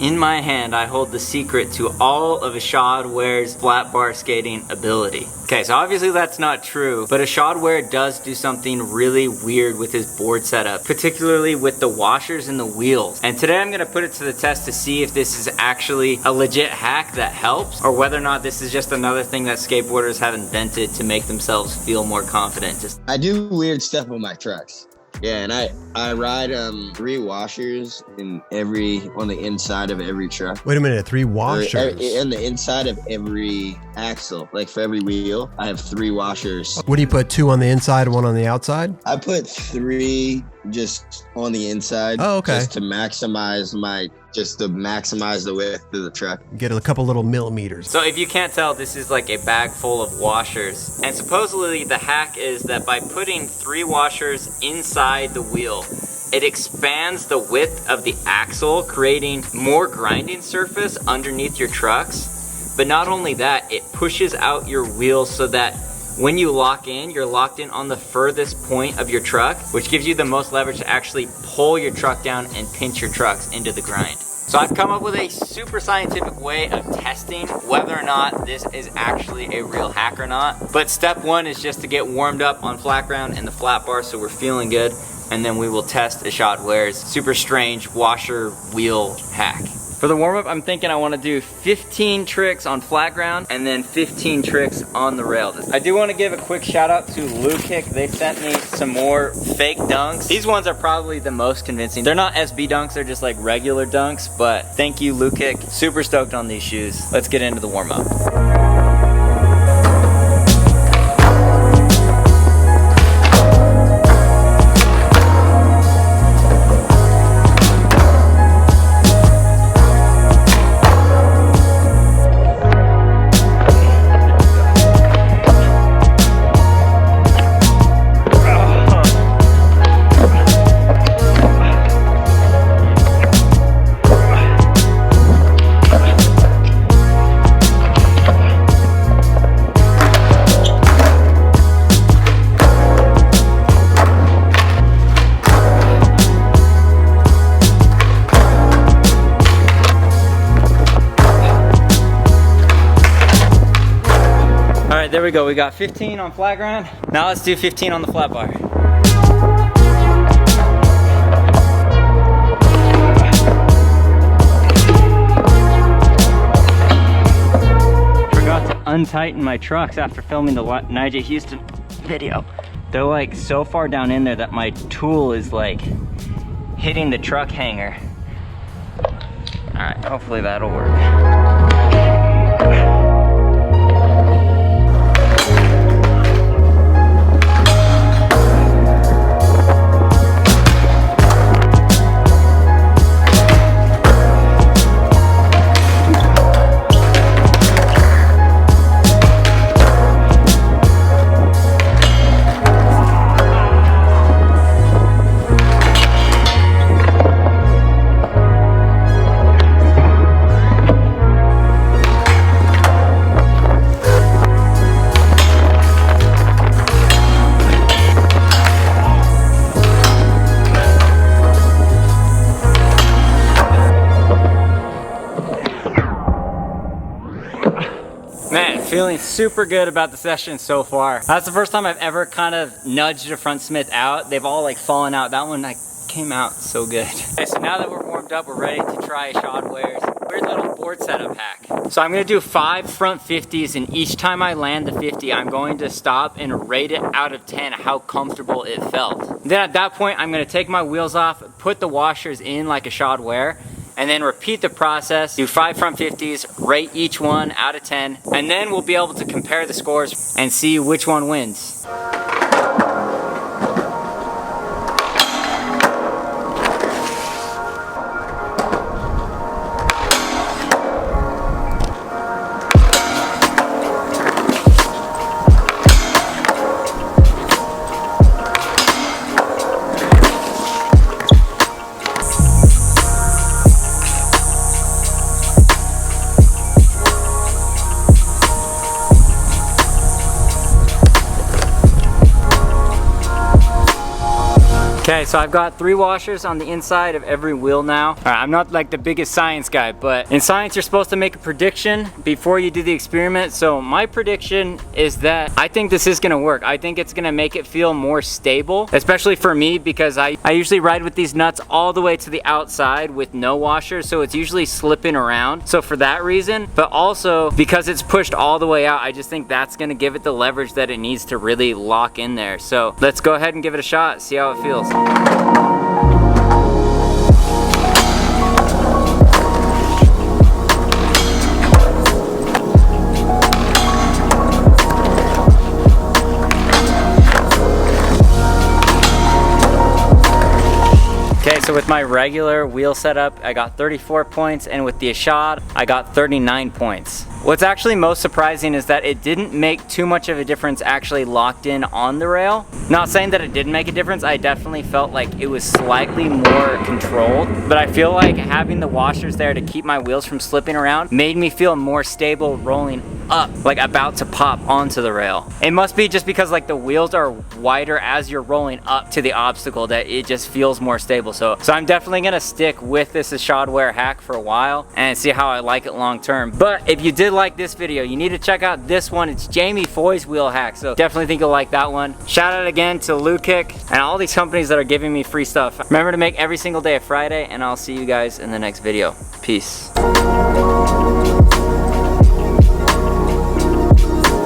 In my hand, I hold the secret to all of Ishod Wair's flat bar skating ability. Okay, so obviously that's not true, but Ishod Wair does do something really weird with his board setup, particularly with the washers and the wheels. And today I'm gonna put it to the test to see if this is actually a legit hack that helps, or whether or not this is just another thing that skateboarders have invented to make themselves feel more confident. I do weird stuff on my trucks. Yeah, and I ride 3 washers on the inside of every truck. Wait a minute, 3 washers? In the inside of every axle, like for every wheel, I have 3 washers. What do you put, 2 on the inside and 1 on the outside? I put 3 just on the inside. Oh, okay. Just to maximize the width of the truck. Get a couple little millimeters. So if you can't tell, this is like a bag full of washers. And supposedly the hack is that by putting 3 washers inside the wheel, it expands the width of the axle, creating more grinding surface underneath your trucks. But not only that, it pushes out your wheels so that when you lock in, you're locked in on the furthest point of your truck, which gives you the most leverage to actually pull your truck down and pinch your trucks into the grind. So I've come up with a super scientific way of testing whether or not this is actually a real hack or not. But step 1 is just to get warmed up on flat ground and the flat bar so we're feeling good. And then we will test Ishod Wair's super strange washer wheel hack. For the warm-up, I'm thinking I want to do 15 tricks on flat ground and then 15 tricks on the rail. I do want to give a quick shout out to Lukic. They sent me some more fake dunks. These ones are probably the most convincing. They're not SB dunks, they're just like regular dunks, but thank you, Lukic. Super stoked on these shoes. Let's get into the warm-up. Alright, there we go. We got 15 on flat ground. Now let's do 15 on the flat bar. Forgot to untighten my trucks after filming the Nigel Houston video. They're like so far down in there that my tool is like hitting the truck hanger. Alright, hopefully that'll work. Man, feeling super good about the session so far. That's the first time I've ever kind of nudged a front Smith out. They've all like fallen out. That one like came out so good. Okay, so now that we're warmed up, we're ready to try Ishod Wair's weird little board setup hack. So I'm gonna do 5 front 50s, and each time I land the 50, I'm going to stop and rate it out of 10 how comfortable it felt. Then at that point, I'm gonna take my wheels off, put the washers in like Ishod Wair, and then repeat the process, do 5 front 50s, rate each one out of 10, and then we'll be able to compare the scores and see which one wins. Okay, so I've got 3 washers on the inside of every wheel now. All right, I'm not like the biggest science guy, but in science you're supposed to make a prediction before you do the experiment. So my prediction is that I think this is gonna work. I think it's gonna make it feel more stable, especially for me because I usually ride with these nuts all the way to the outside with no washers, so it's usually slipping around. So for that reason, but also because it's pushed all the way out, I just think that's gonna give it the leverage that it needs to really lock in there. So let's go ahead and give it a shot, see how it feels. Okay, so with my regular wheel setup, I got 34 points, and with the Ishod, I got 39 points. What's actually most surprising is that it didn't make too much of a difference actually locked in on the rail. Not saying that it didn't make a difference, I definitely felt like it was slightly more controlled, but I feel like having the washers there to keep my wheels from slipping around made me feel more stable rolling up, like about to pop onto the rail. It must be just because like the wheels are wider as you're rolling up to the obstacle that it just feels more stable. So I'm definitely gonna stick with this Ishod Wair hack for a while and see how I like it long term. But if you did like this video, you need to check out this one. It's Jamie Foy's wheel hack, so definitely think you'll like that one. Shout out again to Lukick and all these companies that are giving me free stuff. Remember to make every single day a Friday, and I'll see you guys in the next video. Peace.